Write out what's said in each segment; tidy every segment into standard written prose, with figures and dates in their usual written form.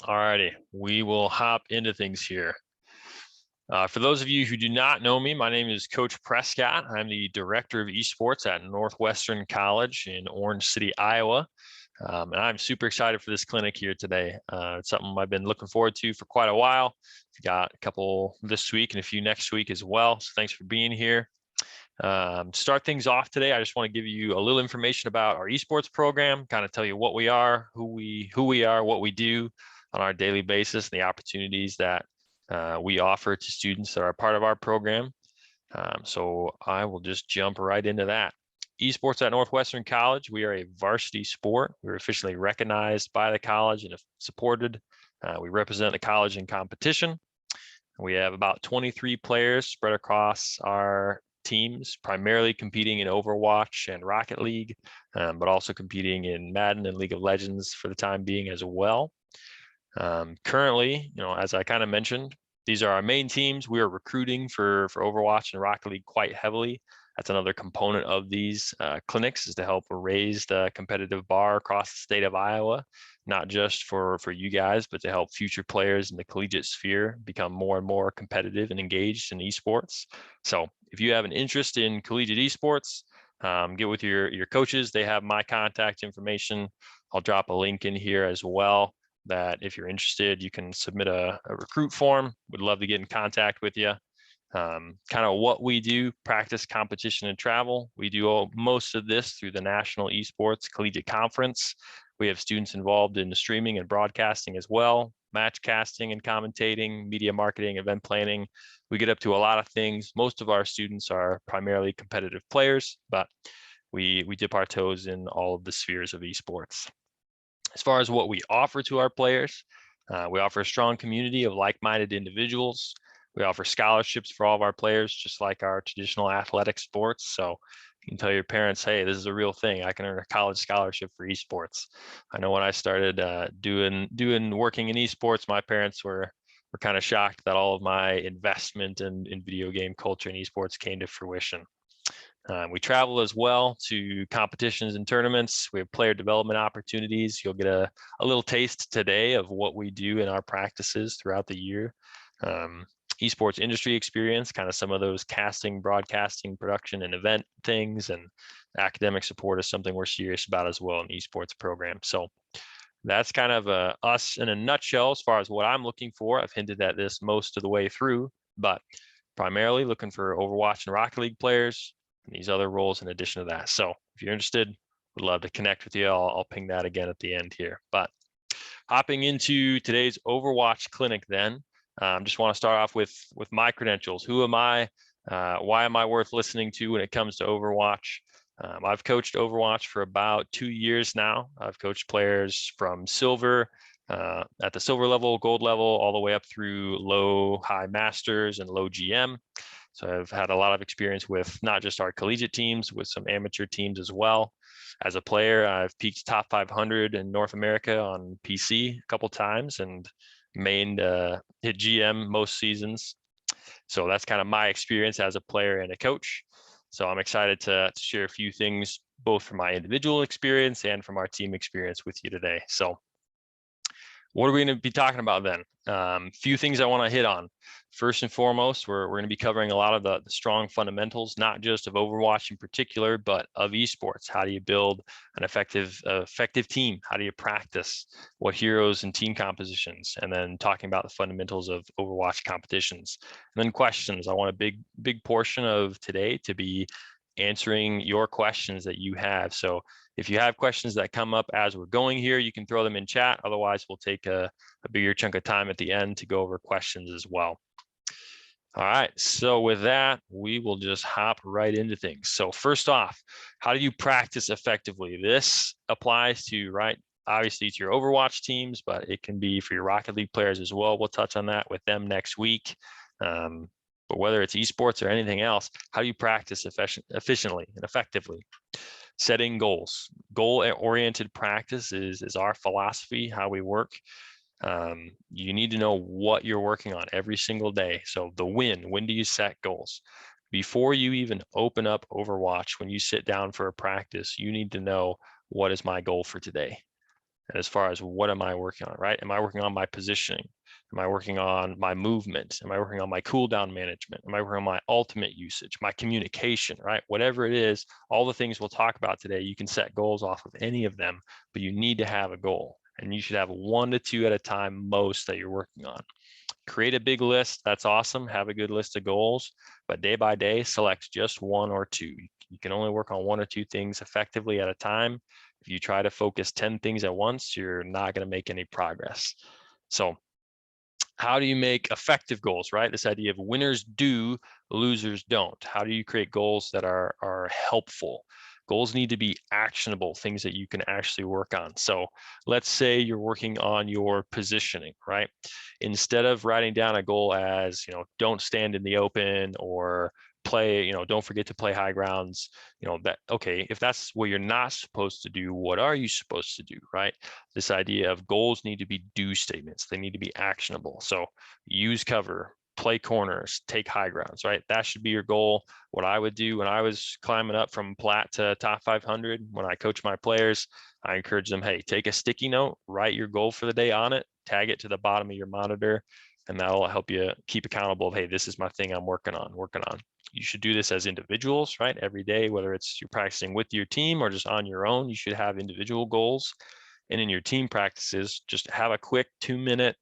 Alrighty, we will hop into things here. For those of you who do not know me, my name is Coach Prescott. I'm the Director of Esports at Northwestern College in Orange City, Iowa. And I'm super excited for this clinic here today. It's something I've been looking forward to for quite a while. We've got a couple this week and a few next week as well. So thanks for being here. To start things off today, I just want to give you a little information about our esports program, kind of tell you what we are, who we are, what we do on our daily basis, and the opportunities that we offer to students that are part of our program. So I will just jump right into that. Esports at Northwestern College, we are a varsity sport. We're officially recognized by the college and supported. We represent the college in competition. We have about 23 players spread across our teams, primarily competing in Overwatch and Rocket League, but also competing in Madden and League of Legends for the time being as well. Currently, as I kind of mentioned, these are our main teams. We are recruiting for Overwatch and Rocket League quite heavily. That's another component of these clinics, is to help raise the competitive bar across the state of Iowa, not just for you guys, but to help future players in the collegiate sphere become more and more competitive and engaged in esports. So if you have an interest in collegiate esports, get with your coaches. They have my contact information. I'll drop a link in here as well, that if you're interested, you can submit a recruit form. Would love to get in contact with you. Kind of what we do: practice, competition, and travel. We do most of this through the National Esports Collegiate Conference. We have students involved in the streaming and broadcasting as well, match casting and commentating, media marketing, event planning. We get up to a lot of things. Most of our students are primarily competitive players, but we dip our toes in all of the spheres of esports. As far as what we offer to our players, we offer a strong community of like-minded individuals. We offer scholarships for all of our players, just like our traditional athletic sports. So you can tell your parents, hey, this is a real thing. I can earn a college scholarship for esports. I know when I started working in esports, my parents were kind of shocked that all of my investment in video game culture and esports came to fruition. We travel as well to competitions and tournaments. We have player development opportunities. You'll get a little taste today of what we do in our practices throughout the year. Esports industry experience, kind of some of those casting, broadcasting, production, and event things, and academic support is something we're serious about as well in the esports program. So that's kind of us in a nutshell as far as what I'm looking for. I've hinted at this most of the way through, but primarily looking for Overwatch and Rocket League players, and these other roles in addition to that. So if you're interested, would love to connect with you. I'll ping that again at the end here. But hopping into today's Overwatch Clinic then, just want to start off with my credentials. Who am I? Why am I worth listening to when it comes to Overwatch? I've coached Overwatch for about 2 years now. I've coached players from silver, at the silver level, gold level, all the way up through low, high masters and low GM. So I've had a lot of experience with not just our collegiate teams, with some amateur teams as well. As a player, I've peaked top 500 in North America on PC a couple times and hit GM most seasons. So that's kind of my experience as a player and a coach. So I'm excited to share a few things, both from my individual experience and from our team experience with you today. So what are we going to be talking about then? Few things I want to hit on. First and foremost, we're going to be covering a lot of the strong fundamentals, not just of Overwatch in particular, but of esports. How do you build an effective team? How do you practice? What heroes and team compositions? And then talking about the fundamentals of Overwatch competitions. And then questions. I want a big portion of today to be answering your questions that you have. So if you have questions that come up as we're going here, you can throw them in chat. Otherwise, we'll take a bigger chunk of time at the end to go over questions as well. All right, so with that, we will just hop right into things. So first off, how do you practice effectively? This applies to, obviously to your Overwatch teams, but it can be for your Rocket League players as well. We'll touch on that with them next week. But whether it's esports or anything else, how do you practice efficiently and effectively? Setting goals. Goal-oriented practice is our philosophy, how we work. You need to know what you're working on every single day. So when do you set goals? Before you even open up Overwatch, when you sit down for a practice, you need to know, what is my goal for today? And as far as what am I working on, right? Am I working on my positioning? Am I working on my movement? Am I working on my cooldown management? Am I working on my ultimate usage, my communication, right? Whatever it is, all the things we'll talk about today, you can set goals off of any of them, but you need to have a goal. And you should have 1 to 2 at a time most that you're working on. Create a big list. That's awesome. Have a good list of goals, but day by day, select just 1 or 2. You can only work on 1 or 2 things effectively at a time. If you try to focus 10 things at once, you're not going to make any progress. So how do you make effective goals, right? This idea of winners do, losers don't. How do you create goals that are helpful? Goals need to be actionable, things that you can actually work on. So let's say you're working on your positioning, right? Instead of writing down a goal as, don't stand in the open or play, don't forget to play high grounds, okay, if that's what you're not supposed to do, what are you supposed to do, right? This idea of goals need to be do statements. They need to be actionable. So use cover, play corners, take high grounds, right? That should be your goal. What I would do when I was climbing up from plat to top 500, when I coach my players, I encourage them, hey, take a sticky note, write your goal for the day on it, tag it to the bottom of your monitor, and that'll help you keep accountable of, hey, this is my thing I'm working on. You should do this as individuals, right? Every day, whether it's you're practicing with your team or just on your own, you should have individual goals. And in your team practices, just have a quick 2-minute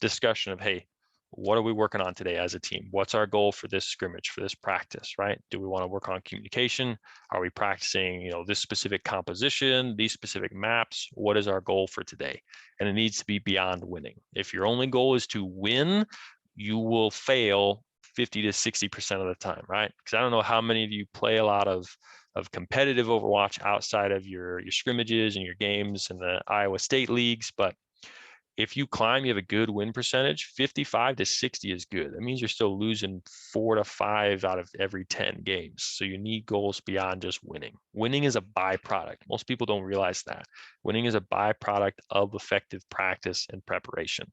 discussion of, hey, what are we working on today as a team? What's our goal for this scrimmage, for this practice, right? Do we want to work on communication? Are we practicing, this specific composition, these specific maps? What is our goal for today? And it needs to be beyond winning. If your only goal is to win, you will fail 50 to 60% of the time, right? Because I don't know how many of you play a lot of competitive Overwatch outside of your scrimmages and your games in the Iowa State leagues, but if you climb, you have a good win percentage, 55 to 60 is good. That means you're still losing 4 to 5 out of every 10 games. So you need goals beyond just winning. Winning is a byproduct. Most people don't realize that. Winning is a byproduct of effective practice and preparation.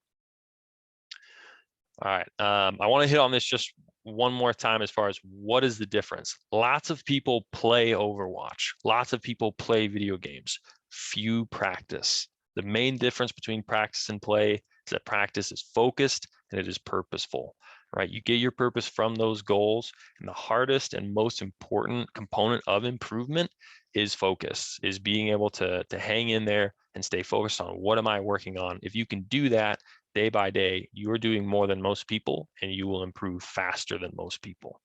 All right. I want to hit on this just one more time as far as what is the difference. Lots of people play Overwatch. Lots of people play video games. Few practice. The main difference between practice and play is that practice is focused and it is purposeful, right? You get your purpose from those goals. And the hardest and most important component of improvement is focus, is being able to hang in there and stay focused on what am I working on. If you can do that day by day, you're doing more than most people and you will improve faster than most people.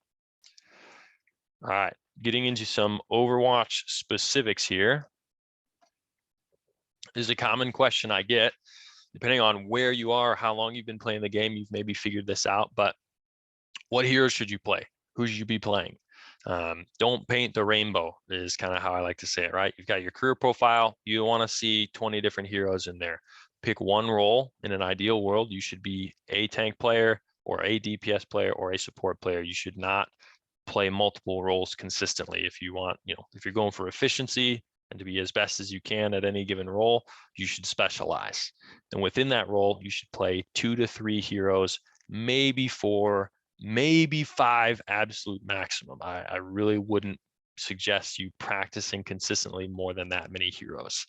All right, getting into some Overwatch specifics here. This is a common question I get, depending on where you are, how long you've been playing the game, you've maybe figured this out, but what heroes should you play? Who should you be playing? Don't paint the rainbow is kind of how I like to say it, right? You've got your career profile. You don't want to see 20 different heroes in there. Pick one role. In an ideal world, you should be a tank player or a DPS player or a support player. You should not play multiple roles consistently. If you want, if you're going for efficiency and to be as best as you can at any given role, you should specialize. And within that role, you should play 2 to 3 heroes, maybe 4, maybe 5 absolute maximum. I really wouldn't suggest you practicing consistently more than that many heroes.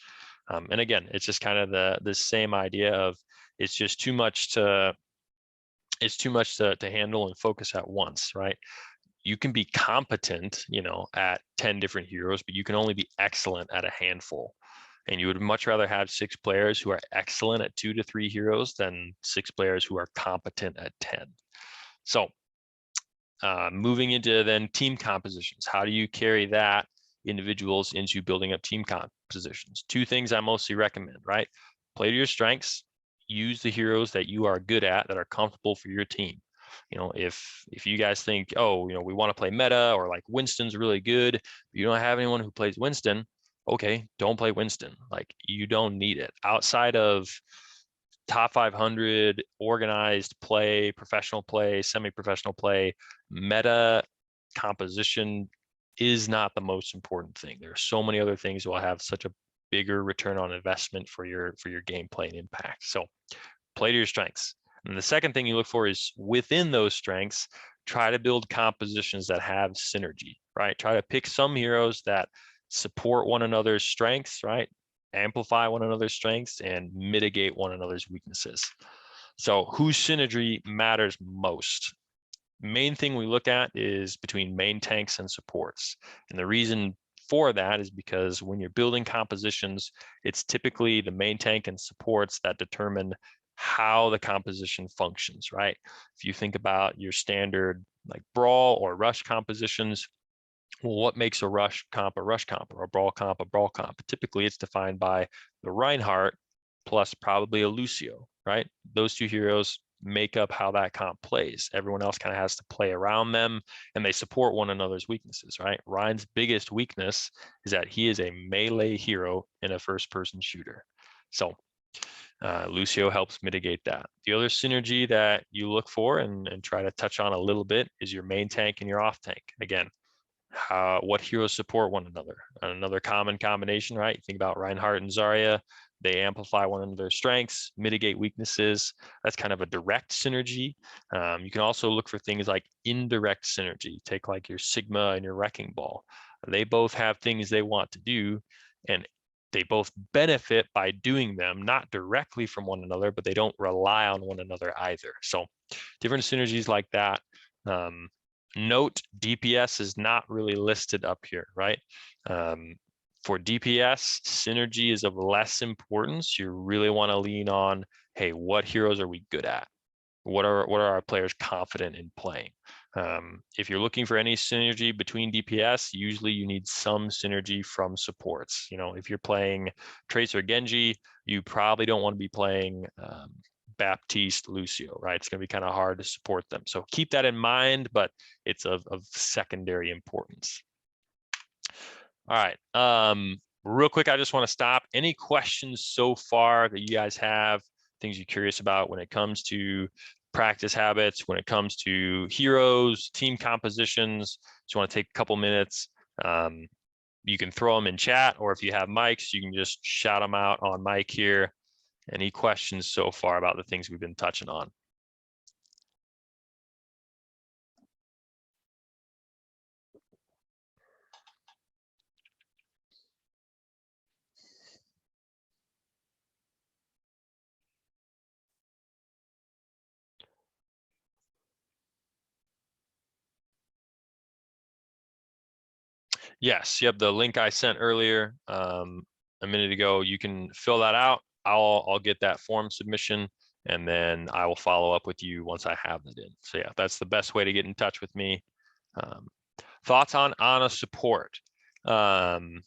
And again, it's just kind of the same idea of it's just too much to handle and focus at once, right? You can be competent, at 10 different heroes, but you can only be excellent at a handful. And you would much rather have 6 players who are excellent at 2 to 3 heroes than 6 players who are competent at 10. So moving into then team compositions, how do you carry that individuals into building up team compositions? 2 things I mostly recommend, right? Play to your strengths, use the heroes that you are good at, that are comfortable for your team. If you guys think, oh, we want to play meta, or like Winston's really good, but you don't have anyone who plays Winston, okay, don't play Winston. Like, you don't need it. Outside of top 500 organized play, professional play, semi-professional play, meta composition is not the most important thing. There are so many other things that will have such a bigger return on investment for your gameplay and impact. So play to your strengths. And the second thing you look for is within those strengths, try to build compositions that have synergy, right? Try to pick some heroes that support one another's strengths, right? amplify one another's strengths, and mitigate one another's weaknesses. So whose synergy matters most? Main thing we look at is between main tanks and supports. And the reason for that is because when you're building compositions, it's typically the main tank and supports that determine how the composition functions, right? If you think about your standard like brawl or rush compositions, well, what makes a rush comp, or a brawl comp, a brawl comp? Typically, it's defined by the Reinhardt plus probably a Lucio, right? Those two heroes make up how that comp plays. Everyone else kind of has to play around them, and they support one another's weaknesses, right? Ryan's biggest weakness is that he is a melee hero in a first-person shooter. So Lucio helps mitigate that. The other synergy that you look for and try to touch on a little bit is your main tank and your off tank. Again, what heroes support one another. Another common combination, right? You think about Reinhardt and Zarya, they amplify one another's strengths, mitigate weaknesses. That's kind of a direct synergy. You can also look for things like indirect synergy. Take like your Sigma and your Wrecking Ball. They both have things they want to do, and they both benefit by doing them, not directly from one another, but they don't rely on one another either. So different synergies like that. Note DPS is not really listed up here, right? For DPS, synergy is of less importance. You really want to lean on, hey, what heroes are we good at? What are our players confident in playing? If you're looking for any synergy between DPS, usually you need some synergy from supports. You know, if you're playing Trace or Genji, you probably don't want to be playing Baptiste, Lucio, right? It's going to be kind of hard to support them. So keep that in mind, but it's of secondary importance. All right. Real quick, I just want to stop. Any questions so far that you guys have, things you're curious about when it comes to practice habits, when it comes to heroes, team compositions? Just want to take a couple minutes. You can throw them in chat, or if you have mics, you can just shout them out on mic here. Any questions so far about the things we've been touching on? Yes, yep, the link I sent earlier a minute ago, you can fill that out. I'll get that form submission, and then I will follow up with you once I have it in. So yeah, that's the best way to get in touch with me. Thoughts on Ana support? Thoughts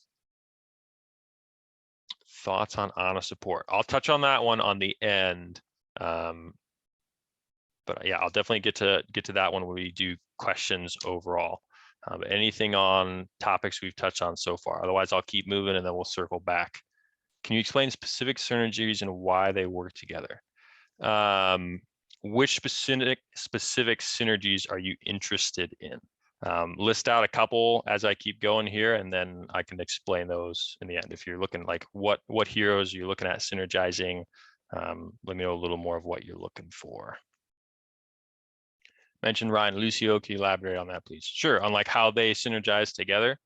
on Ana support? I'll touch on that one on the end. But yeah, I'll definitely get to that one when we do questions overall. But anything on topics we've touched on so far? Otherwise, I'll keep moving and then we'll circle back. Can you explain specific synergies and why they work together? Which specific synergies are you interested in? List out a couple as I keep going here, and then I can explain those in the end. If you're looking like what heroes you're looking at synergizing, let me know a little more of what you're looking for. Mentioned Ryan, Lucio, can you elaborate on that, please? Sure, on like how they synergize together.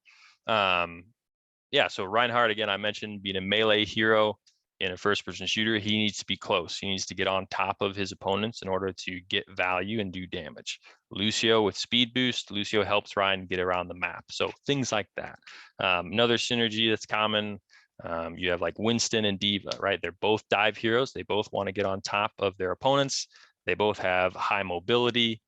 Yeah, so Reinhardt, again, I mentioned being a melee hero in a first-person shooter, he needs to be close. He needs to get on top of his opponents in order to get value and do damage. Lucio with speed boost, Lucio helps Ryan get around the map. So things like that. Another synergy that's common, you have like Winston and Diva, right? They're both dive heroes. They both want to get on top of their opponents. They both have high mobility.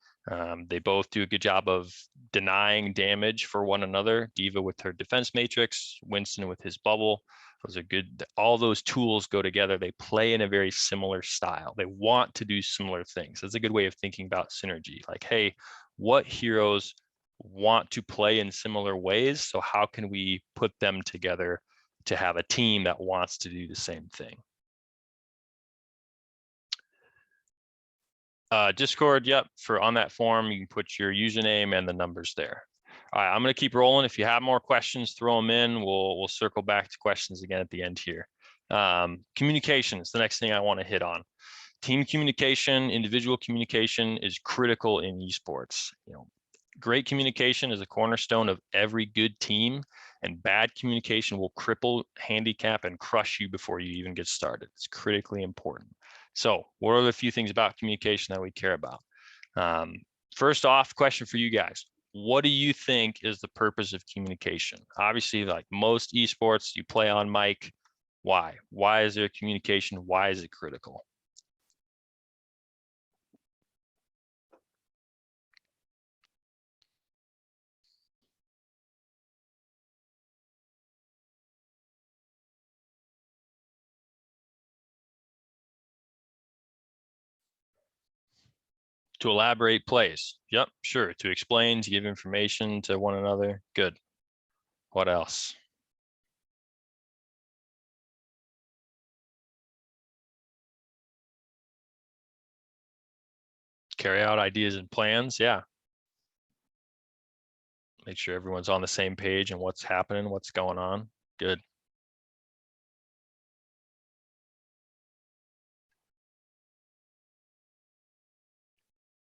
They both do a good job of denying damage for one another. Diva with her defense matrix, Winston with his bubble. Those are good. All those tools go together. They play in a very similar style. They want to do similar things. That's a good way of thinking about synergy. Like, hey, what heroes want to play in similar ways? So how can we put them together to have a team that wants to do the same thing? Discord, yep, for on that form, you can put your username and the numbers there. All right, I'm going to keep rolling. If you have more questions, throw them in. We'll circle back to questions again at the end here. Communication is the next thing I want to hit on. Team communication, individual communication is critical in esports. You know, Great communication is a cornerstone of every good team, and bad communication will cripple, handicap, and crush you before you even get started. It's critically important. So what are the few things about communication that we care about? First off, question for you guys. What do you think is the purpose of communication? Obviously, like most esports, you play on mic. Why? Why is there communication? Why is it critical? To elaborate plays. Yep, sure. To explain, to give information to one another. Good. What else? Carry out ideas and plans. Yeah. Make sure everyone's on the same page and what's happening, what's going on. Good.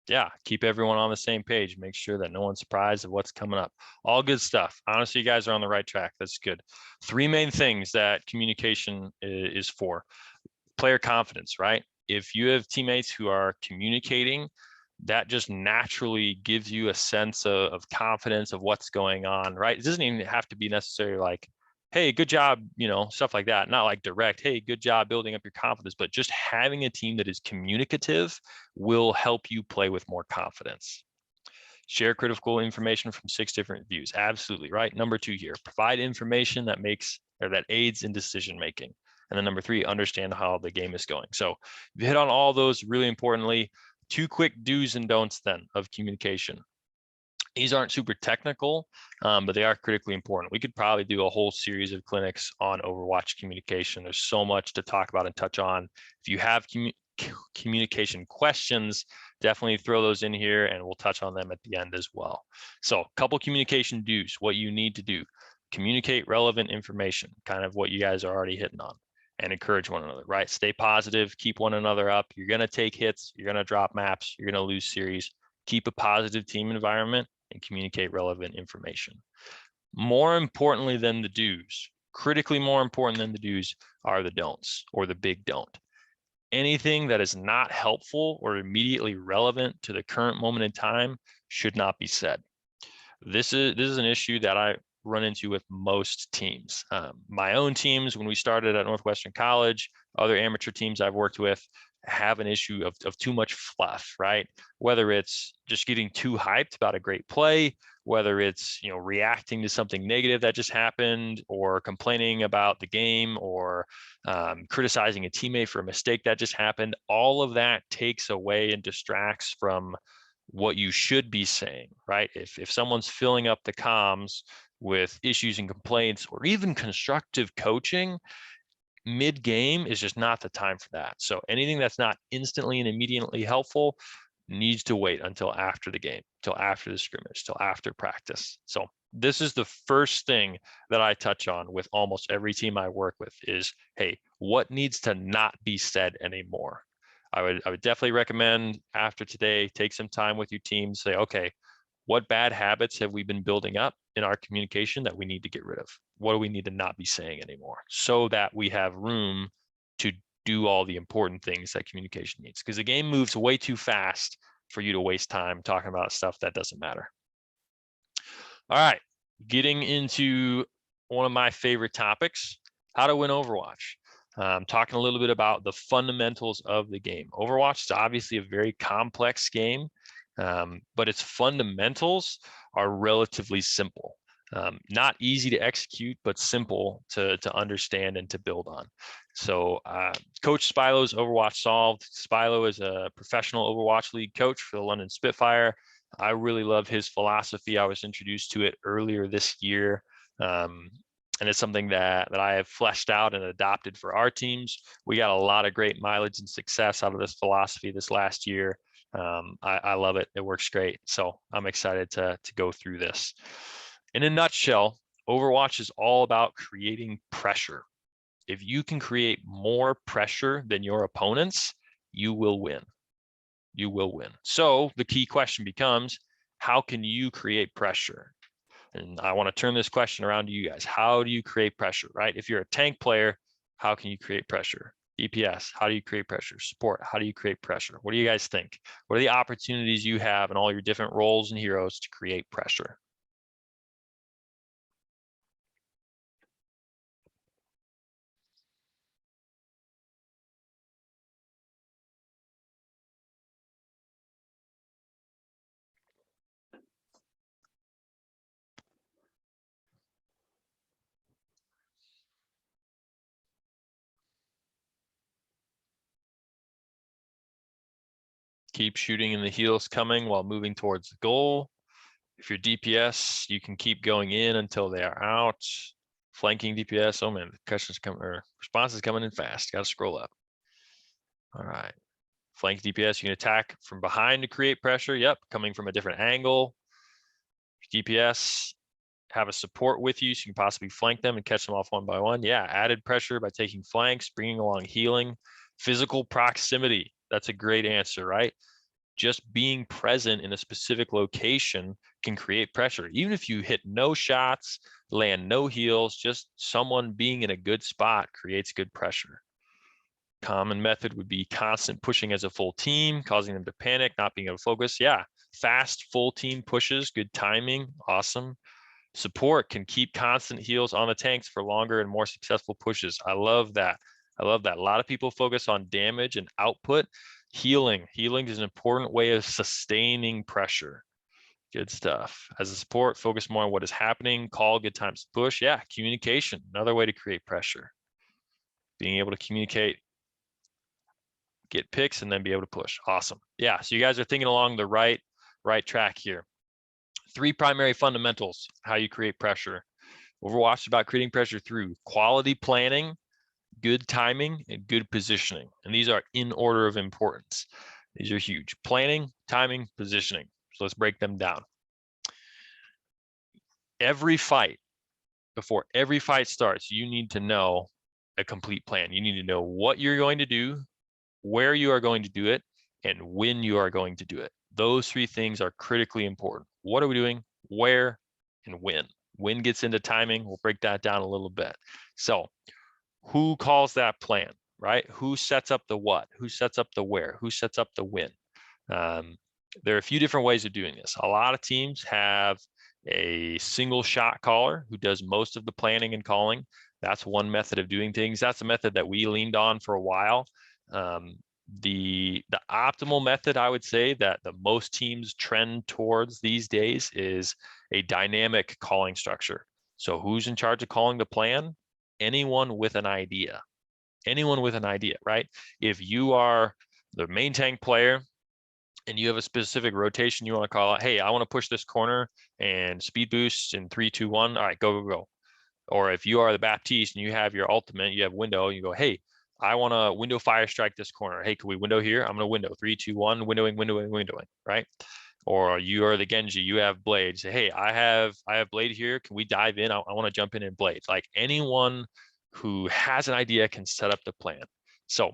Yeah, keep everyone on the same page. Make sure that no one's surprised of what's coming up. All good stuff. Honestly, you guys are on the right track. That's good. Three main things that communication is for. Player confidence, right? If you have teammates who are communicating, that just naturally gives you a sense of confidence of what's going on, right? It doesn't even have to be necessarily like, hey, good job, stuff like that. Not like direct, hey, good job building up your confidence, but just having a team that is communicative will help you play with more confidence. Share critical information from 6 different views. Absolutely, right? Number 2 here, provide information that aids in decision making. And then number 3, understand how the game is going. So if you hit on all those, really importantly, 2 quick do's and don'ts then of communication. These aren't super technical, but they are critically important. We could probably do a whole series of clinics on Overwatch communication. There's so much to talk about and touch on. If you have communication questions, definitely throw those in here and we'll touch on them at the end as well. So a couple communication do's, what you need to do. Communicate relevant information, kind of what you guys are already hitting on, and encourage one another, right? Stay positive, keep one another up. You're going to take hits, you're going to drop maps, you're going to lose series. Keep a positive team environment and communicate relevant information. More importantly than the do's, critically more important than the do's are the don'ts, or the big don't. Anything that is not helpful or immediately relevant to the current moment in time should not be said. This is an issue that I run into with most teams. My own teams, when we started at Northwestern College, other amateur teams I've worked with have an issue of too much fluff, right? Whether it's just getting too hyped about a great play, whether it's reacting to something negative that just happened, or complaining about the game, or criticizing a teammate for a mistake that just happened. All of that takes away and distracts from what you should be saying, right? If someone's filling up the comms with issues and complaints, or even constructive coaching, mid-game is just not the time for that. So anything that's not instantly and immediately helpful needs to wait until after the game, till after the scrimmage, till after practice. So this is the first thing that I touch on with almost every team I work with is, hey, what needs to not be said anymore? I would definitely recommend after today, take some time with your team, say, okay, what bad habits have we been building up in our communication that we need to get rid of? What do we need to not be saying anymore, so that we have room to do all the important things that communication needs? Because the game moves way too fast for you to waste time talking about stuff that doesn't matter. All right, getting into one of my favorite topics, how to win Overwatch. Talking a little bit about the fundamentals of the game. Overwatch is obviously a very complex game, but its fundamentals are relatively simple. Not easy to execute, but simple to understand and to build on. So Coach Spilo's Overwatch Solved. Spilo is a professional Overwatch League coach for the London Spitfire. I really love his philosophy. I was introduced to it earlier this year. And it's something that I have fleshed out and adopted for our teams. We got a lot of great mileage and success out of this philosophy this last year. I love it. It works great. So I'm excited to go through this. In a nutshell, Overwatch is all about creating pressure. If you can create more pressure than your opponents, you will win. You will win. So the key question becomes, How can you create pressure? And I want to turn this question around to you guys. How do you create pressure, right? If you're a tank player, how can you create pressure? DPS, how do you create pressure? Support, how do you create pressure? What do you guys think? What are the opportunities you have in all your different roles and heroes to create pressure? Keep shooting and the heals coming while moving towards the goal. If you're DPS, you can keep going in until they are out. Flanking DPS, oh man, the questions coming, or response is coming in fast. Got to scroll up. All right. Flank DPS, you can attack from behind to create pressure. Yep, coming from a different angle. DPS, have a support with you so you can possibly flank them and catch them off one by one. Yeah, added pressure by taking flanks, bringing along healing. Physical proximity, that's a great answer, right? Just being present in a specific location can create pressure. Even if you hit no shots, land no heals, just someone being in a good spot creates good pressure. Common method would be constant pushing as a full team, causing them to panic, not being able to focus. Yeah, fast full team pushes, good timing, awesome. Support can keep constant heals on the tanks for longer and more successful pushes. I love that. I love that. A lot of people focus on damage and output. Healing is an important way of sustaining pressure. Good stuff. As a support, focus more on what is happening. Call good times to push. Yeah, communication, another way to create pressure. Being able to communicate, get picks, and then be able to push. Awesome. Yeah, so you guys are thinking along the right track here. 3 primary fundamentals, how you create pressure. Overwatch is about creating pressure through quality planning, good timing, and good positioning. And these are in order of importance. These are huge. Planning, timing, positioning. So let's break them down. Every fight, before every fight starts, you need to know a complete plan. You need to know what you're going to do, where you are going to do it, and when you are going to do it. Those 3 things are critically important. What are we doing, where, and when? When gets into timing, we'll break that down a little bit. So who calls that plan, right? Who sets up the what? Who sets up the where? Who sets up the when? There are a few different ways of doing this. A lot of teams have a single shot caller who does most of the planning and calling. That's one method of doing things. That's a method that we leaned on for a while. The optimal method, I would say, that the most teams trend towards these days is a dynamic calling structure. So who's in charge of calling the plan? Anyone with an idea. Anyone with an idea, right? If you are the main tank player and you have a specific rotation you want to call out, hey, I want to push this corner and speed boost in 3, 2, 1. All right, go, go, go. Or if you are the Baptiste and you have your ultimate, you have window, and you go, hey, I want to window fire strike this corner. Hey, can we window here? I'm going to window 3, 2, 1, windowing, right? Or you are the Genji, you have blade. Say, hey, I have blade here. Can we dive in? I want to jump in and blade. Like anyone who has an idea can set up the plan. So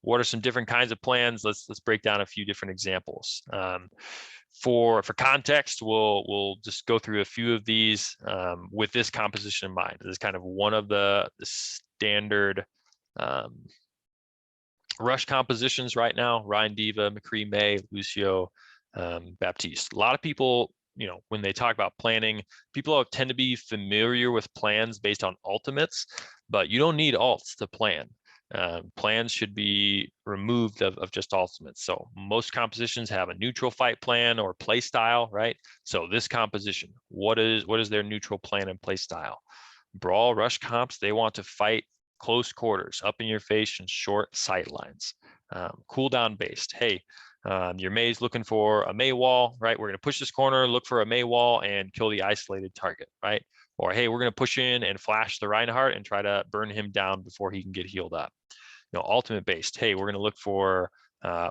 what are some different kinds of plans? Let's break down a few different examples. For context, we'll just go through a few of these with this composition in mind. This is kind of one of the standard rush compositions right now. Ryan Diva, McCree May, Lucio, Baptiste. A lot of people, when they talk about planning, people tend to be familiar with plans based on ultimates, but you don't need alts to plan. Plans should be removed of just ultimates. So most compositions have a neutral fight plan or play style, right? So this composition, what is their neutral plan and play style? Brawl rush comps, they want to fight close quarters, up in your face, and short sight lines. Cooldown based. Hey, your May's looking for a May wall, right? We're going to push this corner, look for a May wall, and kill the isolated target, right? Or hey, we're going to push in and flash the Reinhardt and try to burn him down before he can get healed up. Ultimate based. Hey, we're going to look for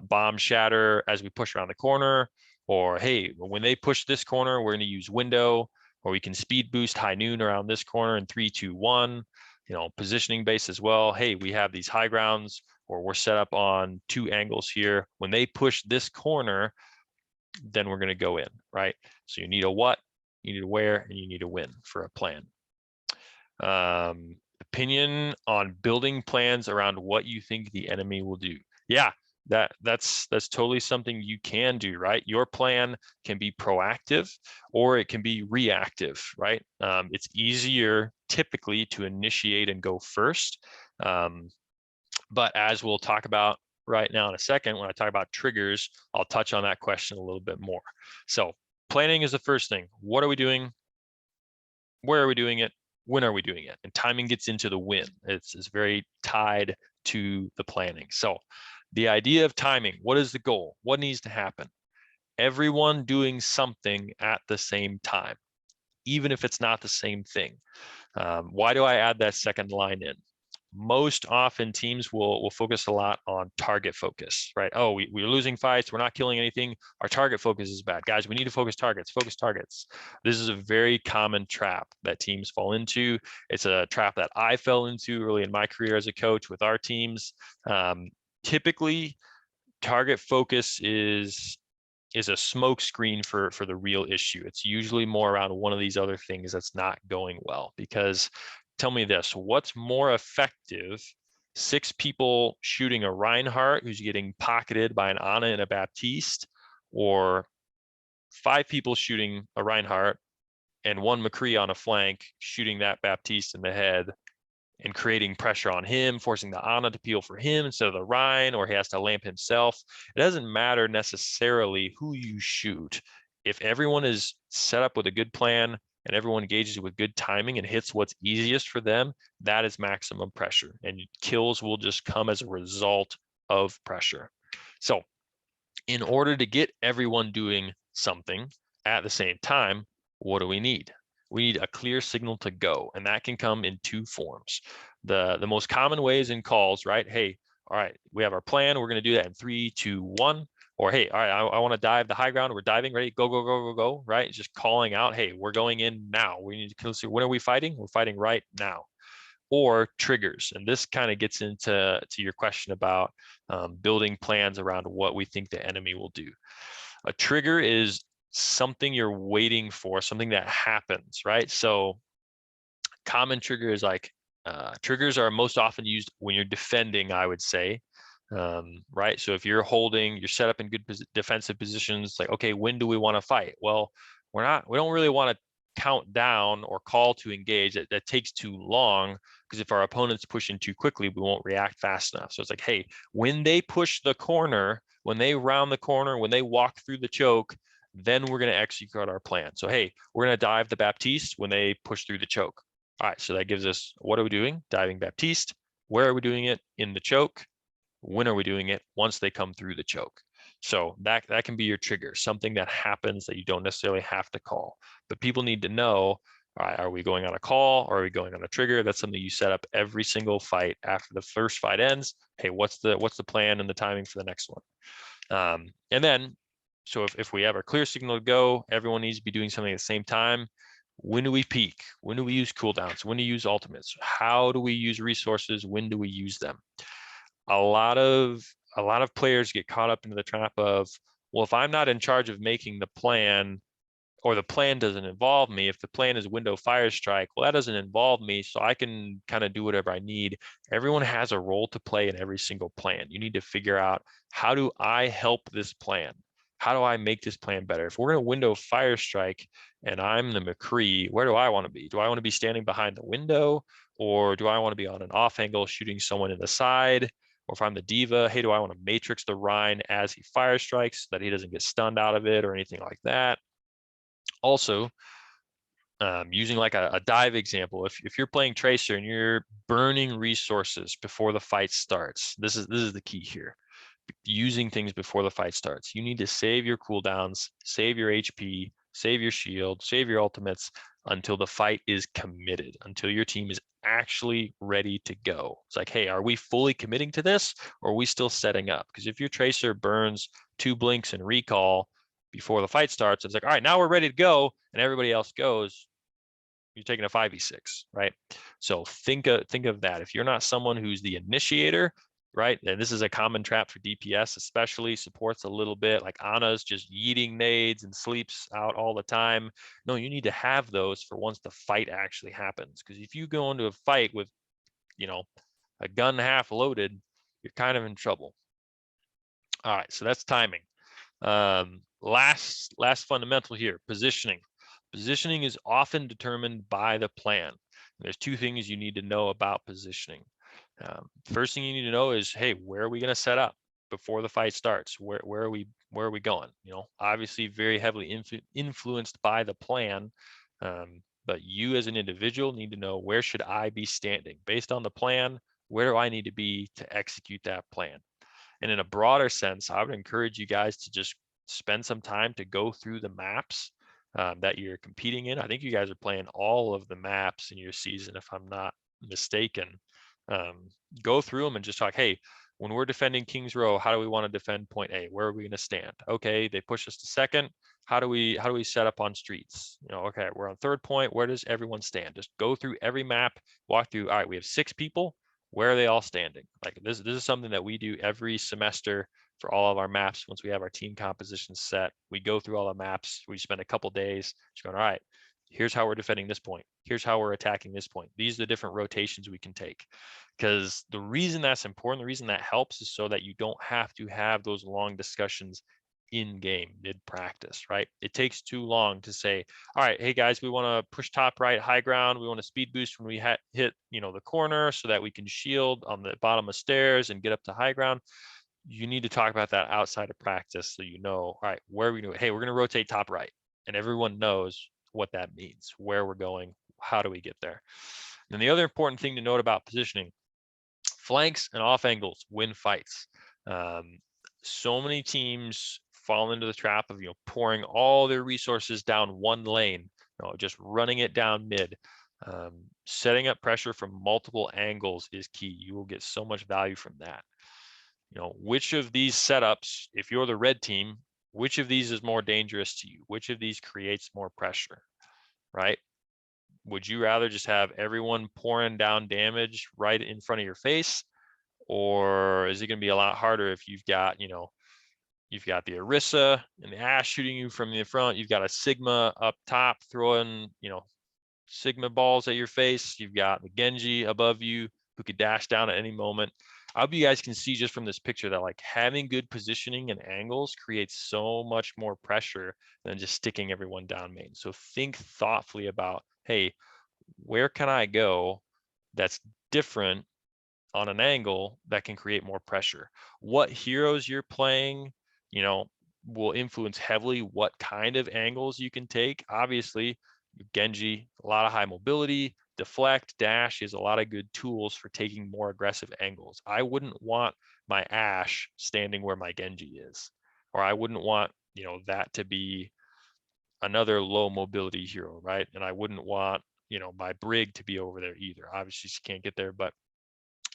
bomb shatter as we push around the corner. Or hey, when they push this corner, we're going to use window, or we can speed boost high noon around this corner in 3, 2, 1. Positioning based as well. Hey, we have these high grounds, or we're set up on 2 angles here. When they push this corner, then we're going to go in, right? So you need a what, you need a where, and you need a when for a plan. Opinion on building plans around what you think the enemy will do. Yeah, that's totally something you can do, right? Your plan can be proactive or it can be reactive, right? It's easier typically to initiate and go first. But as we'll talk about right now in a second, when I talk about triggers, I'll touch on that question a little bit more. So planning is the first thing. What are we doing? Where are we doing it? When are we doing it? And timing gets into the when. It's very tied to the planning. So the idea of timing, what is the goal? What needs to happen? Everyone doing something at the same time, even if it's not the same thing. Why do I add that second line in? Most often teams will focus a lot on target focus, right? Oh, we're losing fights. We're not killing anything. Our target focus is bad. Guys, we need to focus targets, focus targets. This is a very common trap that teams fall into. It's a trap that I fell into early in my career as a coach with our teams. Typically, target focus is a smoke screen for the real issue. It's usually more around one of these other things that's not going well. Because tell me this, what's more effective? 6 people shooting a Reinhardt who's getting pocketed by an Ana and a Baptiste, or 5 people shooting a Reinhardt and 1 McCree on a flank shooting that Baptiste in the head and creating pressure on him, forcing the Ana to peel for him instead of the Rhine, or he has to lamp himself. It doesn't matter necessarily who you shoot. If everyone is set up with a good plan and everyone engages with good timing and hits what's easiest for them, that is maximum pressure. And kills will just come as a result of pressure. So in order to get everyone doing something at the same time, what do we need? We need a clear signal to go, and that can come in 2 forms. The most common way is in calls, right? Hey, all right, we have our plan. We're going to do that in 3, 2, 1. Or, hey, all right, I want to dive the high ground. We're diving, ready? Go, go, go, go, go, right? Just calling out, hey, we're going in now. We need to see, when are we fighting? We're fighting right now. Or triggers. And this kind of gets into your question about building plans around what we think the enemy will do. A trigger is something you're waiting for, something that happens, right? So common triggers like triggers are most often used when you're defending, I would say, right? So if you're set up in good defensive positions, like, okay, when do we want to fight? Well, we don't really want to count down or call to engage. That takes too long, because if our opponent's pushing too quickly, we won't react fast enough. So it's like, hey, when they push the corner, when they round the corner, when they walk through the choke, then we're going to execute our plan. So, hey, we're going to dive the Baptiste when they push through the choke. All right, so that gives us, what are we doing? Diving Baptiste. Where are we doing it? In the choke. When are we doing it? Once they come through the choke. So that can be your trigger, something that happens that you don't necessarily have to call. But people need to know, all right, are we going on a call or are we going on a trigger? That's something you set up every single fight. After the first fight ends, hey, what's the plan and the timing for the next one? And then, so if we have a clear signal to go, everyone needs to be doing something at the same time. When do we peak? When do we use cooldowns? When do we use ultimates? How do we use resources? When do we use them? A lot of players get caught up into the trap of, well, if I'm not in charge of making the plan, or the plan doesn't involve me, if the plan is window fire strike, well, that doesn't involve me, so I can kind of do whatever I need. Everyone has a role to play in every single plan. You need to figure out, how do I help this plan? How do I make this plan better? If we're going to window fire strike and I'm the McCree, where do I want to be? Do I want to be standing behind the window, or do I want to be on an off angle shooting someone in the side? Or if I'm the diva, hey, do I want to matrix the Rhine as he fire strikes so that he doesn't get stunned out of it or anything like that? Also, using like a dive example, if you're playing Tracer and you're burning resources before the fight starts, this is the key here. Using things before the fight starts. You need to save your cooldowns, save your HP, save your shield, save your ultimates until the fight is committed, until your team is actually ready to go. It's like, hey, are we fully committing to this, or are we still setting up? Because if your Tracer burns 2 blinks and recall before the fight starts, it's like, all right, now we're ready to go, and everybody else goes, you're taking a 5v6, right? So think of that. If you're not someone who's the initiator, right? And this is a common trap for DPS, especially. Supports a little bit, like Anna's just yeeting nades and sleeps out all the time. No, you need to have those for once the fight actually happens. Because if you go into a fight with, a gun half loaded, you're kind of in trouble. All right, so that's timing. Last fundamental here, positioning. Positioning is often determined by the plan. There's two things you need to know about positioning. First thing you need to know is, hey, where are we going to set up before the fight starts? Where are we going? Obviously very heavily influenced by the plan. But you as an individual need to know, where should I be standing based on the plan? Where do I need to be to execute that plan? And in a broader sense, I would encourage you guys to just spend some time to go through the maps that you're competing in. I think you guys are playing all of the maps in your season, if I'm not mistaken. Go through them and just talk, hey, when we're defending Kings Row, how do we want to defend point A? Where are we going to stand? Okay, they push us to second. How do we set up on streets? Okay, we're on third point. Where does everyone stand? Just go through every map, walk through. All right, we have 6 people. Where are they all standing? Like this is something that we do every semester for all of our maps. Once we have our team composition set, we go through all the maps. We spend a couple days just going, all right, here's how we're defending this point. Here's how we're attacking this point. These are the different rotations we can take. Because the reason that's important, the reason that helps, is so that you don't have to have those long discussions in game, mid practice, right? It takes too long to say, all right, hey guys, we want to push top right high ground. We want to speed boost when we hit, the corner, so that we can shield on the bottom of stairs and get up to high ground. You need to talk about that outside of practice, so all right, where are we doing? Hey, we're going to rotate top right, and everyone knows what that means, where we're going, how do we get there. And the other important thing to note about positioning: flanks and off angles win fights. So many teams fall into the trap of pouring all their resources down one lane, just running it down mid. Setting up pressure from multiple angles is key. You will get so much value from that. Which of these setups, if you're the red team, which of these is more dangerous to you? Which of these creates more pressure, right? Would you rather just have everyone pouring down damage right in front of your face? Or is it going to be a lot harder if you've got, you've got the Orisa and the Ashe shooting you from the front. You've got a Sigma up top throwing, Sigma balls at your face. You've got the Genji above you who could dash down at any moment. I hope you guys can see just from this picture that like having good positioning and angles creates so much more pressure than just sticking everyone down main. So think thoughtfully about, hey, where can I go that's different on an angle that can create more pressure? What heroes you're playing, will influence heavily what kind of angles you can take. Obviously, Genji, a lot of high mobility, deflect, dash is a lot of good tools for taking more aggressive angles. I wouldn't want my Ashe standing where my Genji is, or I wouldn't want, that to be another low mobility hero, right? And I wouldn't want, my Brig to be over there either. Obviously, she can't get there, but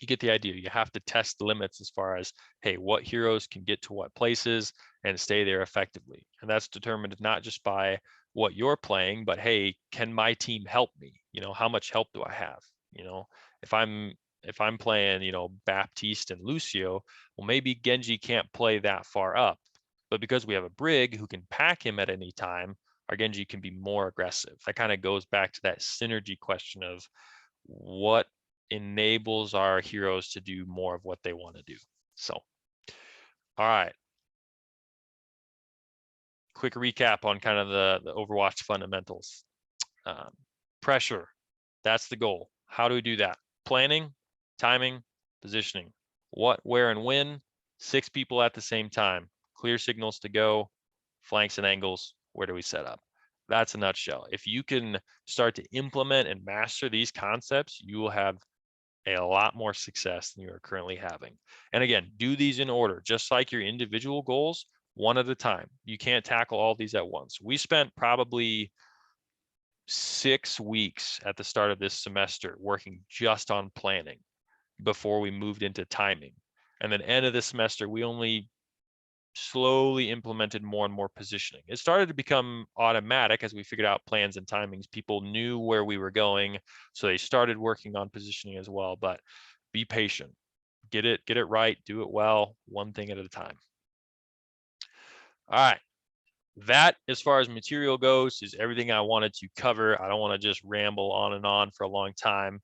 you get the idea. You have to test the limits as far as, hey, what heroes can get to what places and stay there effectively. And that's determined not just by what you're playing, but hey, can my team help me? How much help do I have? If I'm playing, Baptiste and Lucio, well, maybe Genji can't play that far up. But because we have a Brig who can pack him at any time, our Genji can be more aggressive. That kind of goes back to that synergy question of what enables our heroes to do more of what they want to do. So, all right. Quick recap on kind of the Overwatch fundamentals. Pressure, that's the goal. How do we do that? Planning, timing, positioning. What, where, and when. 6 people at the same time. Clear signals to go. Flanks and angles. Where do we set up? That's a nutshell. If you can start to implement and master these concepts, you will have a lot more success than you are currently having. And again, do these in order, just like your individual goals, one at a time. You can't tackle all these at once. We spent probably 6 weeks at the start of this semester working just on planning before we moved into timing. And then end of the semester, we only slowly implemented more and more positioning. It started to become automatic as we figured out plans and timings. People knew where we were going, so they started working on positioning as well. But be patient. get it right, do it well, one thing at a time. All right. That, as far as material goes, is everything I wanted to cover. I don't want to just ramble on and on for a long time.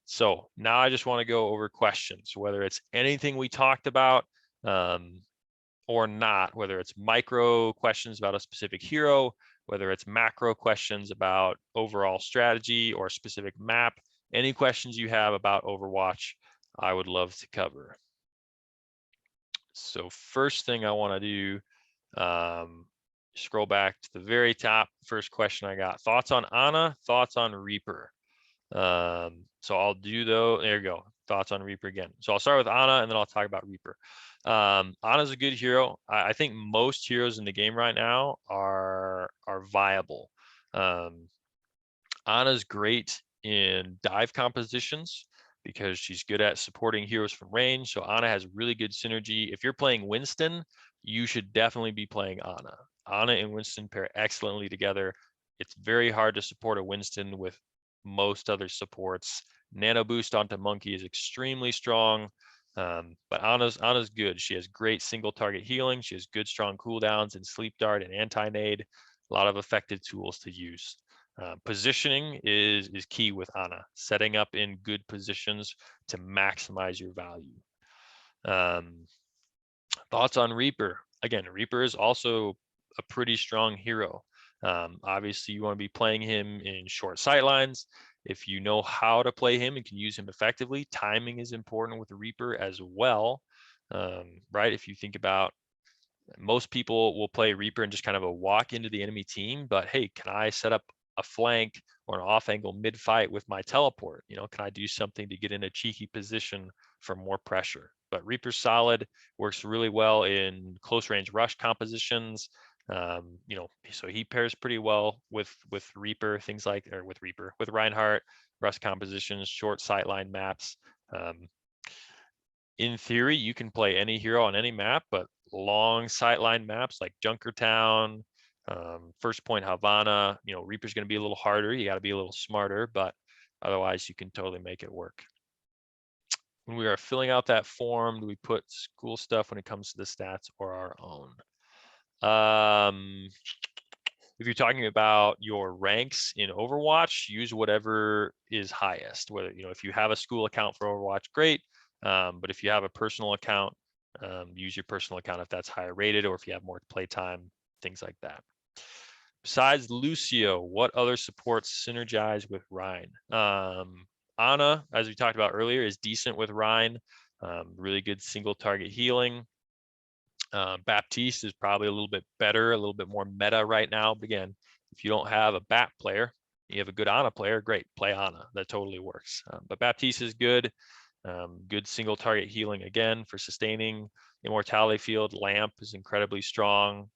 So now I just want to go over questions, whether it's anything we talked about or not, whether it's micro questions about a specific hero, whether it's macro questions about overall strategy or specific map. Any questions you have about Overwatch, I would love to cover. So first thing I want to do, scroll back to the very top. First question I got: thoughts on Ana, thoughts on Reaper. So I'll do though. There you go. Thoughts on Reaper again. So I'll start with Ana and then I'll talk about Reaper. Ana's a good hero. I think most heroes in the game right now are viable. Ana's great in dive compositions because she's good at supporting heroes from range. So Ana has really good synergy. If you're playing Winston, you should definitely be playing Ana. Ana and Winston pair excellently together. It's very hard to support a Winston with most other supports. Nano boost onto Monkey is extremely strong, but Ana's good. She has great single target healing. She has good strong cooldowns and sleep dart and anti-nade. A lot of effective tools to use. Positioning is key with Ana. Setting up in good positions to maximize your value. Thoughts on Reaper? Again, Reaper is also a pretty strong hero. Obviously, you want to be playing him in short sightlines. If you know how to play him and can use him effectively, timing is important with the Reaper as well, right? If you think about, most people will play Reaper and just kind of a walk into the enemy team, but hey, can I set up a flank or an off angle mid fight with my teleport? You know, can I do something to get in a cheeky position for more pressure? But Reaper's solid, works really well in close range rush compositions. You know, so he pairs pretty well with Reaper, things like, or with Reinhardt, rush compositions, short sightline maps. In theory, you can play any hero on any map, but long sightline maps like Junkertown, First Point Havana, you know, Reaper's going to be a little harder. You got to be a little smarter, but otherwise you can totally make it work. When we are filling out that form, do we put school stuff when it comes to the stats or our own? If you're talking about your ranks in Overwatch, use whatever is highest. Whether, you know, if you have a school account for Overwatch, great. But if you have a personal account, use your personal account if that's higher rated, or if you have more playtime, things like that. Besides Lucio, what other supports synergize with Rein? Ana, as we talked about earlier, is decent with Rein. Really good single target healing. Baptiste is probably a little bit better, a little bit more meta right now. But again, if you don't have a Bap player, you have a good Ana player, great, play Ana. That totally works. But Baptiste is good. Good single target healing again for sustaining. Immortality field. Lamp is incredibly strong.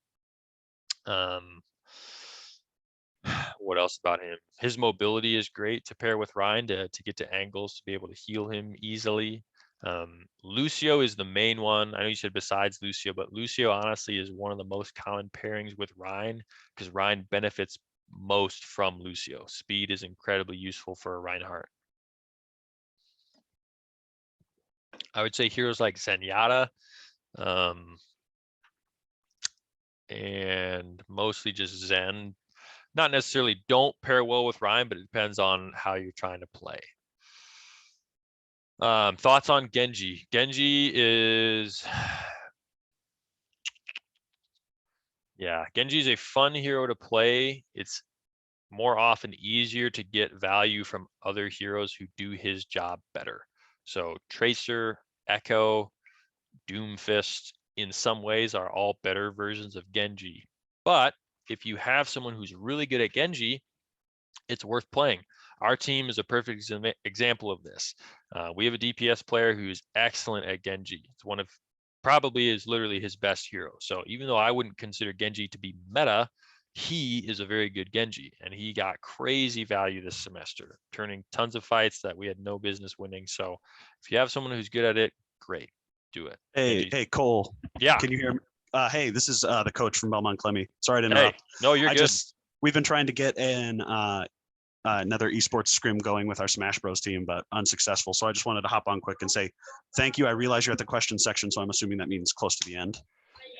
What else about him? His mobility is great to pair with Rein to get to angles to be able to heal him easily. Lucio is the main one. I know you said besides Lucio, but Lucio honestly is one of the most common pairings with Rein because Rein benefits most from Lucio. Speed is incredibly useful for a Reinhardt. I would say heroes like Zenyatta, and mostly just Zen. Not necessarily don't pair well with Rein, but it depends on how you're trying to play. Thoughts on Genji? Genji is, yeah, Genji is a fun hero to play. It's more often easier to get value from other heroes who do his job better. So Tracer, Echo, Doomfist, in some ways are all better versions of Genji. But if you have someone who's really good at Genji, it's worth playing. Our team is a perfect example of this. We have a DPS player who's excellent at Genji. It's one of, probably is literally his best hero. So even though I wouldn't consider Genji to be meta, he is a very good Genji, and he got crazy value this semester, turning tons of fights that we had no business winning. So if you have someone who's good at it, great, do it. Hey, Cole. Yeah. Can you hear me? Hey, this is the coach from Belmont Clemmy. Sorry to interrupt. Hey, no, you're good. We've been trying to get an another esports scrim going with our Smash Bros team, but unsuccessful. So I just wanted to hop on quick and say thank you. I realize you're at the question section, so I'm assuming that means close to the end.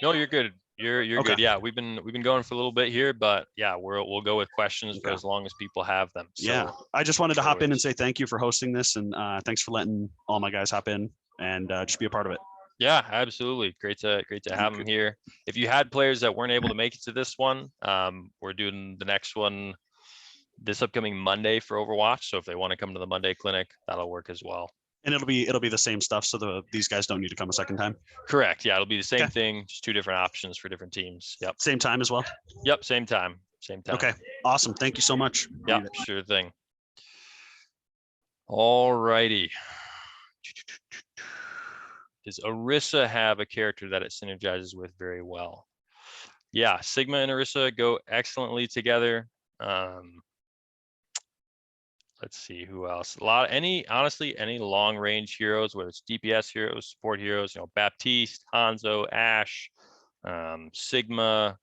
No, you're good. You're Okay. good. Yeah, we've been going for a little bit here, but yeah, we'll go with questions for Okay. as long as people have them. So Yeah, I just wanted to no hop in and worries. say thank you for hosting this, and thanks for letting all my guys hop in and just be a part of it. Yeah, absolutely. Great to have them here. If you had players that weren't able to make it to this one, we're doing the next one this upcoming Monday for Overwatch. So if they want to come to the Monday clinic, that'll work as well. And it'll be the same stuff, so these guys don't need to come a second time. Correct. Yeah, it'll be the same Okay. thing, just two different options for different teams. Yep. Same time as well. Yep. Same time. Same time. Okay. Awesome. Thank you so much. Yeah, sure thing. All righty. Does Orisa have a character that it synergizes with very well? Yeah, Sigma and Orisa go excellently together. Let's see who else. Honestly, any long range heroes, whether it's DPS heroes, support heroes, Baptiste, Hanzo, Ashe, Sigma,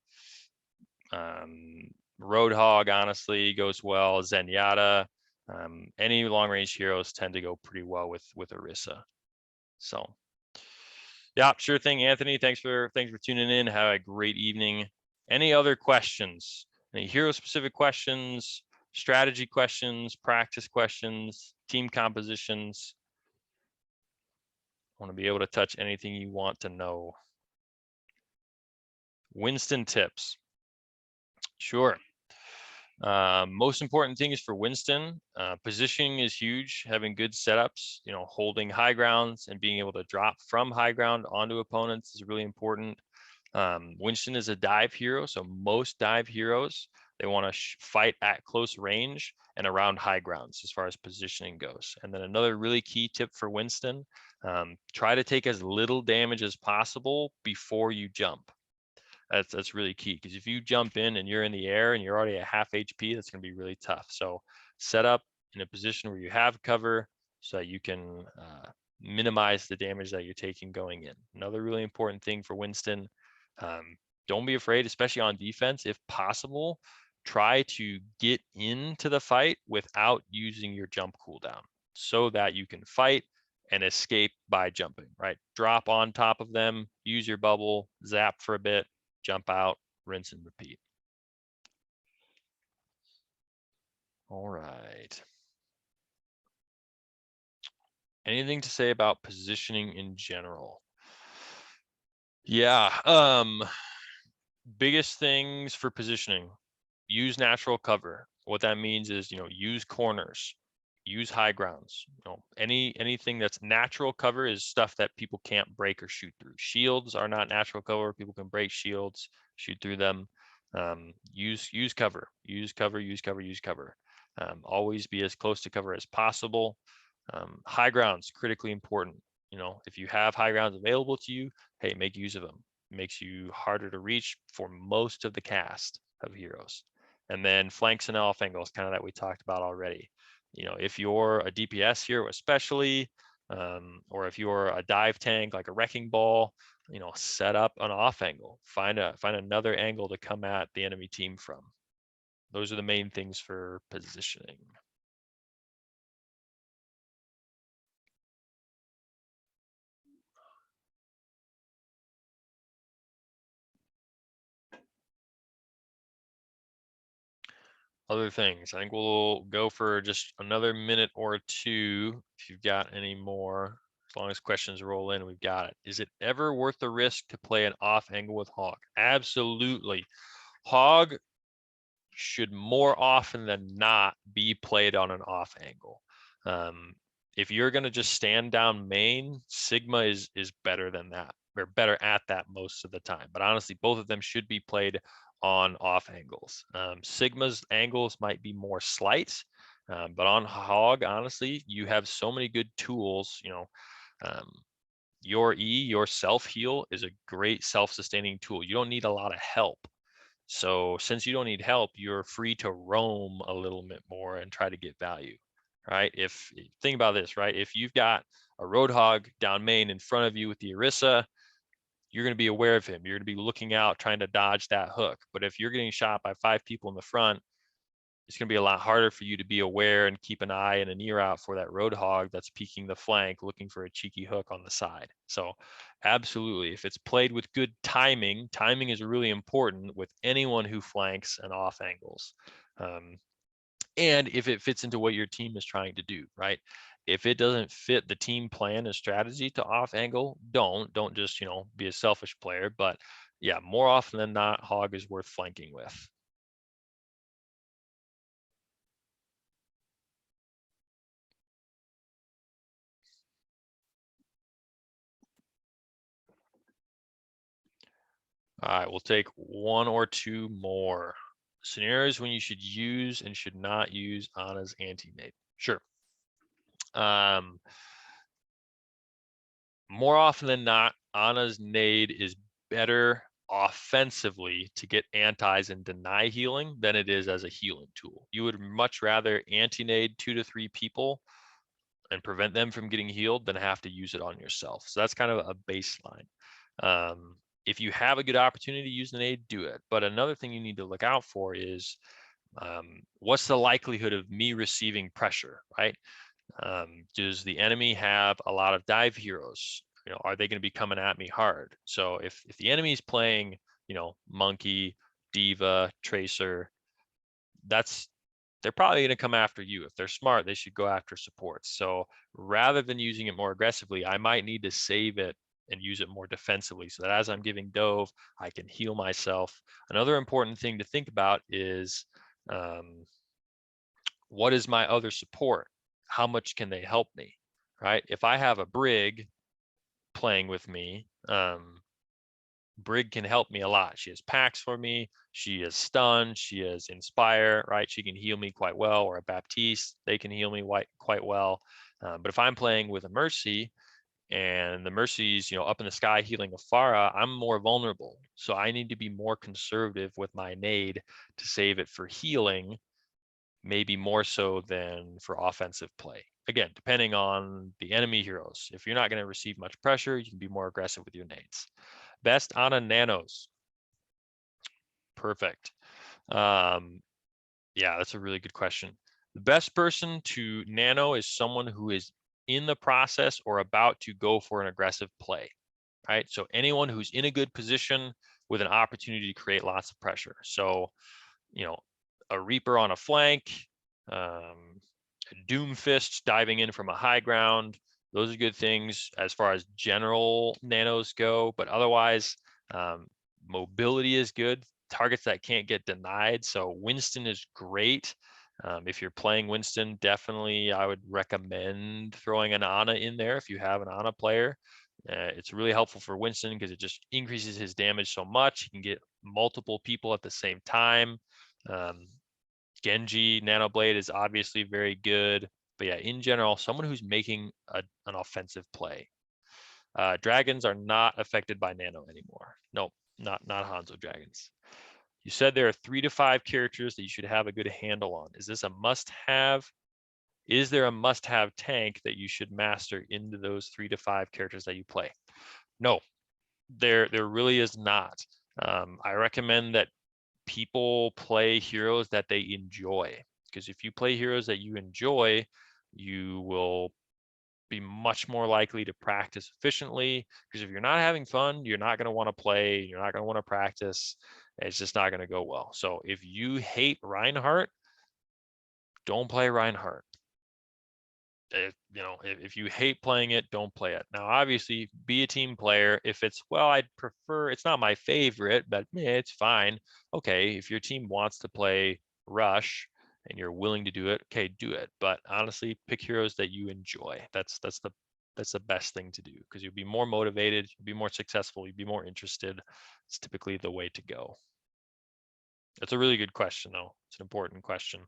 Roadhog, honestly, goes well. Zenyatta, any long range heroes tend to go pretty well with Orisa. So, yeah, sure thing, Anthony. Thanks for tuning in. Have a great evening. Any other questions? Any hero specific questions? Strategy questions, practice questions, team compositions. Want to be able to touch anything you want to know. Winston tips. Sure. Most important thing is for Winston, positioning is huge. Having good setups, holding high grounds and being able to drop from high ground onto opponents is really important. Winston is a dive hero, so most dive heroes, they want to fight at close range and around high grounds as far as positioning goes. And then another really key tip for Winston, try to take as little damage as possible before you jump. That's really key, because if you jump in and you're in the air and you're already at half HP, that's going to be really tough. So set up in a position where you have cover so that you can minimize the damage that you're taking going in. Another really important thing for Winston, don't be afraid, especially on defense, if possible, try to get into the fight without using your jump cooldown so that you can fight and escape by jumping, right? Drop on top of them, use your bubble, zap for a bit, jump out, rinse and repeat. All right. Anything to say about positioning in general? Yeah, biggest things for positioning, use natural cover. What that means is, use corners, use high grounds. Anything that's natural cover is stuff that people can't break or shoot through. Shields are not natural cover. People can break shields, shoot through them. Use cover, use cover. Always be as close to cover as possible. High grounds, critically important. If you have high grounds available to you, hey, make use of them. It makes you harder to reach for most of the cast of heroes. And then flanks and off angles, kind of that we talked about already. If you're a DPS hero, especially, or if you're a dive tank like a wrecking ball, set up an off angle. Find another angle to come at the enemy team from. Those are the main things for positioning. Other things, I think we'll go for just another minute or two if you've got any more. As long as questions roll in, we've got it. Is it ever worth the risk to play an off angle with Hog? Absolutely. Hog should more often than not be played on an off angle. If you're going to just stand down main, Sigma is better than that. Or better at that most of the time. But honestly, both of them should be played on off angles. Sigma's angles might be more slight, but on Hog, honestly, you have so many good tools. Your your self heal is a great self-sustaining tool. You don't need a lot of help. So since you don't need help, you're free to roam a little bit more and try to get value, right? Think about this, right? If you've got a Roadhog down main in front of you with the Orisa, you're going to be aware of him. You're going to be looking out, trying to dodge that hook. But if you're getting shot by 5 people in the front, it's going to be a lot harder for you to be aware and keep an eye and an ear out for that roadhog that's peeking the flank, looking for a cheeky hook on the side. So absolutely, if it's played with good timing, timing is really important with anyone who flanks and off angles. And if it fits into what your team is trying to do, right? If it doesn't fit the team plan and strategy to off angle, don't just, be a selfish player. But yeah, more often than not, hog is worth flanking with. All right, we'll take one or two more. Scenarios when you should use and should not use Anna's anti-nade. Sure. More often than not, Anna's nade is better offensively to get antis and deny healing than it is as a healing tool. You would much rather anti-nade 2 to 3 people and prevent them from getting healed than have to use it on yourself. So that's kind of a baseline. If you have a good opportunity to use the nade, do it. But another thing you need to look out for is what's the likelihood of me receiving pressure, right? Does the enemy have a lot of dive heroes? Are they going to be coming at me hard? So if the enemy is playing, monkey, diva, tracer, they're probably going to come after you. If they're smart, they should go after supports. So rather than using it more aggressively, I might need to save it and use it more defensively so that as I'm giving dove, I can heal myself. Another important thing to think about is what is my other support? How much can they help me, right? If I have a Brig playing with me, Brig can help me a lot. She has packs for me. She is stun. She is inspire, right? She can heal me quite well. Or a Baptiste, they can heal me quite well. But if I'm playing with a Mercy and the Mercy's, up in the sky healing a Pharah, I'm more vulnerable. So I need to be more conservative with my nade to save it for healing, maybe more so than for offensive play. Again, depending on the enemy heroes. If you're not going to receive much pressure, you can be more aggressive with your nades. Best Ana nanos. Perfect. Yeah, that's a really good question. The best person to nano is someone who is in the process or about to go for an aggressive play, right? So anyone who's in a good position with an opportunity to create lots of pressure. So, a Reaper on a flank, Doomfist diving in from a high ground. Those are good things as far as general nanos go, but otherwise, mobility is good. Targets that can't get denied. So Winston is great. If you're playing Winston, definitely I would recommend throwing an Ana in there if you have an Ana player. It's really helpful for Winston because it just increases his damage so much. He can get multiple people at the same time. Genji Nanoblade is obviously very good, but yeah, in general, someone who's making an offensive play. Dragons are not affected by nano anymore. Nope, not Hanzo dragons. You said there are 3 to 5 characters that you should have a good handle on. Is this a must-have? Is there a must-have tank that you should master into those 3 to 5 characters that you play? No, there really is not. I recommend that people play heroes that they enjoy, because if you play heroes that you enjoy, you will be much more likely to practice efficiently, because if you're not having fun, you're not going to want to play, you're not going to want to practice. It's just not going to go well. So if you hate Reinhardt, don't play Reinhardt. If you hate playing it, don't play it. Now, obviously, be a team player. If it's, well, I'd prefer, it's not my favorite, but it's fine. Okay, if your team wants to play Rush and you're willing to do it, okay, do it. But honestly, pick heroes that you enjoy. That's the best thing to do, because you'll be more motivated, you'll be more successful, you'll be more interested. It's typically the way to go. That's a really good question, though. It's an important question.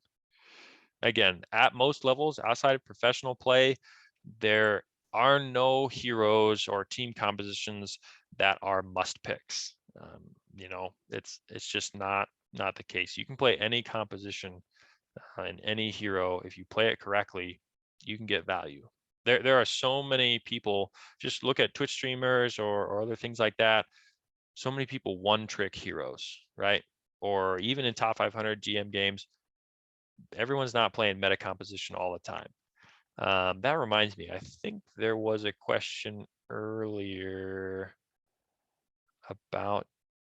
Again, at most levels outside of professional play, there are no heroes or team compositions that are must picks. It's just not the case. You can play any composition and any hero. If you play it correctly, you can get value. There are so many people, just look at Twitch streamers or other things like that. So many people one trick heroes, right? Or even in top 500 GM games, everyone's not playing meta composition all the time. That reminds me, I think there was a question earlier about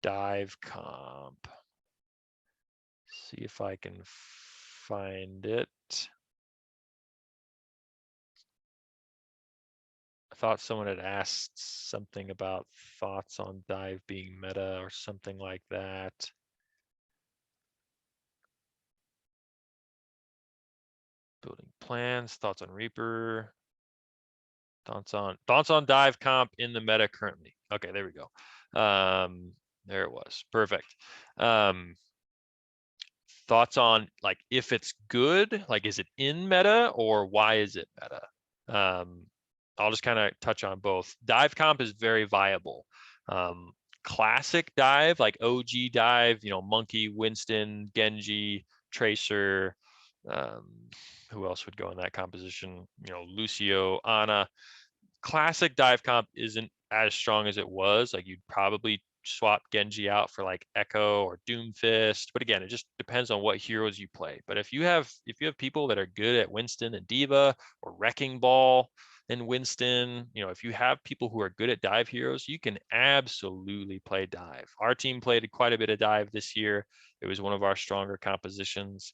dive comp. See if I can find it. I thought someone had asked something about thoughts on dive being meta or something like that. Building plans, thoughts on Reaper. Thoughts on dive comp in the meta currently. Okay, there we go. There it was. Perfect. Thoughts on like if it's good, like is it in meta or why is it meta? I'll just kind of touch on both. Dive comp is very viable. Classic dive, like OG dive, Monkey, Winston, Genji, Tracer. Who else would go in that composition? Lucio, Ana. Classic dive comp isn't as strong as it was. Like you'd probably swap Genji out for like Echo or Doomfist. But again, it just depends on what heroes you play. But if you have people that are good at Winston and Diva or Wrecking Ball and Winston, if you have people who are good at dive heroes, you can absolutely play dive. Our team played quite a bit of dive this year. It was one of our stronger compositions.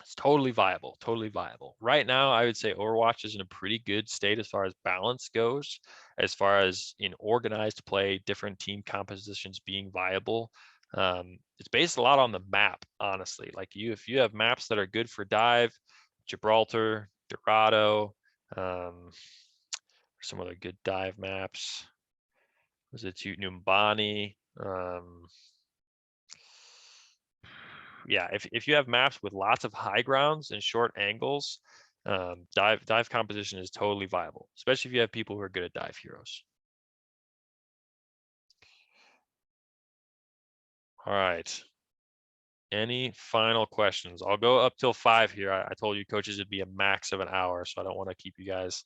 It's totally viable, totally viable. Right now, I would say Overwatch is in a pretty good state as far as balance goes, as far as in organized play, different team compositions being viable. It's based a lot on the map, honestly. Like if you have maps that are good for dive, Gibraltar, Dorado, some other good dive maps. Was it Numbani? Yeah, if you have maps with lots of high grounds and short angles, dive composition is totally viable, especially if you have people who are good at dive heroes. All right. Any final questions? I'll go up till 5 here. I told you coaches it'd be a max of an hour, so I don't want to keep you guys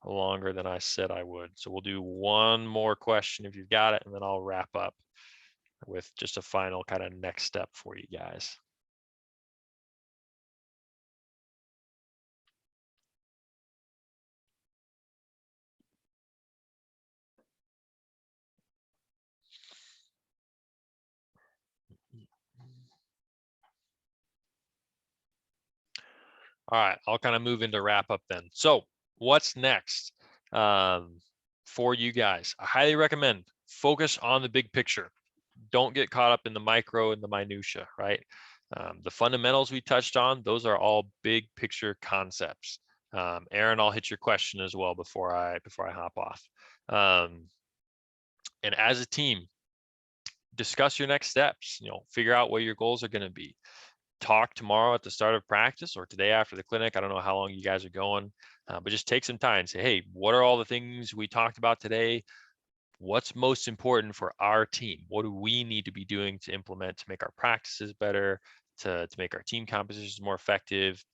longer than I said I would. So we'll do one more question if you've got it, and then I'll wrap up with just a final kind of next step for you guys. All right, I'll kind of move into wrap up then. So what's next for you guys? I highly recommend focus on the big picture. Don't get caught up in the micro and the minutia, right? The fundamentals we touched on, those are all big picture concepts. Aaron, I'll hit your question as well before I hop off. And as a team, discuss your next steps. Figure out what your goals are going to be. Talk tomorrow at the start of practice or today after the clinic. I don't know how long you guys are going, but just take some time and say, hey, what are all the things we talked about today? What's most important for our team? What do we need to be doing to implement to make our practices better, to make our team compositions more effective?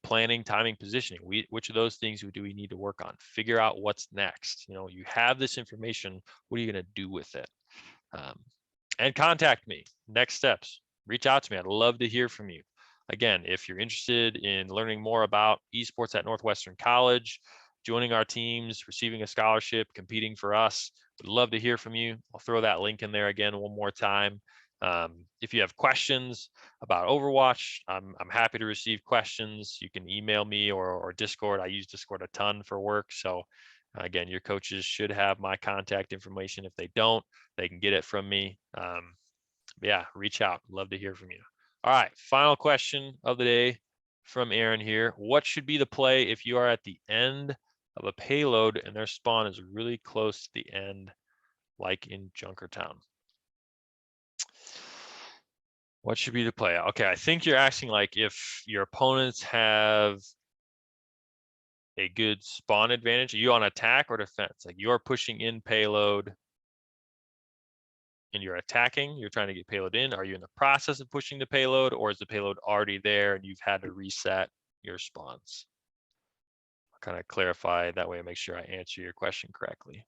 Planning, timing, positioning. Which of those things do we need to work on? Figure out what's next. You have this information. What are you going to do with it? And contact me. Next steps. Reach out to me. I'd love to hear from you. Again, if you're interested in learning more about esports at Northwestern College, joining our teams, receiving a scholarship, competing for us, would love to hear from you. I'll throw that link in there again one more time. If you have questions about Overwatch, I'm happy to receive questions. You can email me or Discord. I use Discord a ton for work. So again, your coaches should have my contact information. If they don't, they can get it from me. Yeah, reach out. Love to hear from you. All right, final question of the day from Aaron here. What should be the play if you are at the end of a payload and their spawn is really close to the end, like in Junkertown? What should be the play? Okay, I think you're asking like if your opponents have a good spawn advantage. Are you on attack or defense? Like you're pushing in payload and you're attacking, you're trying to get payload in. Are you in the process of pushing the payload, or is the payload already there and you've had to reset your spawns? I'll kind of clarify that way, make sure I answer your question correctly.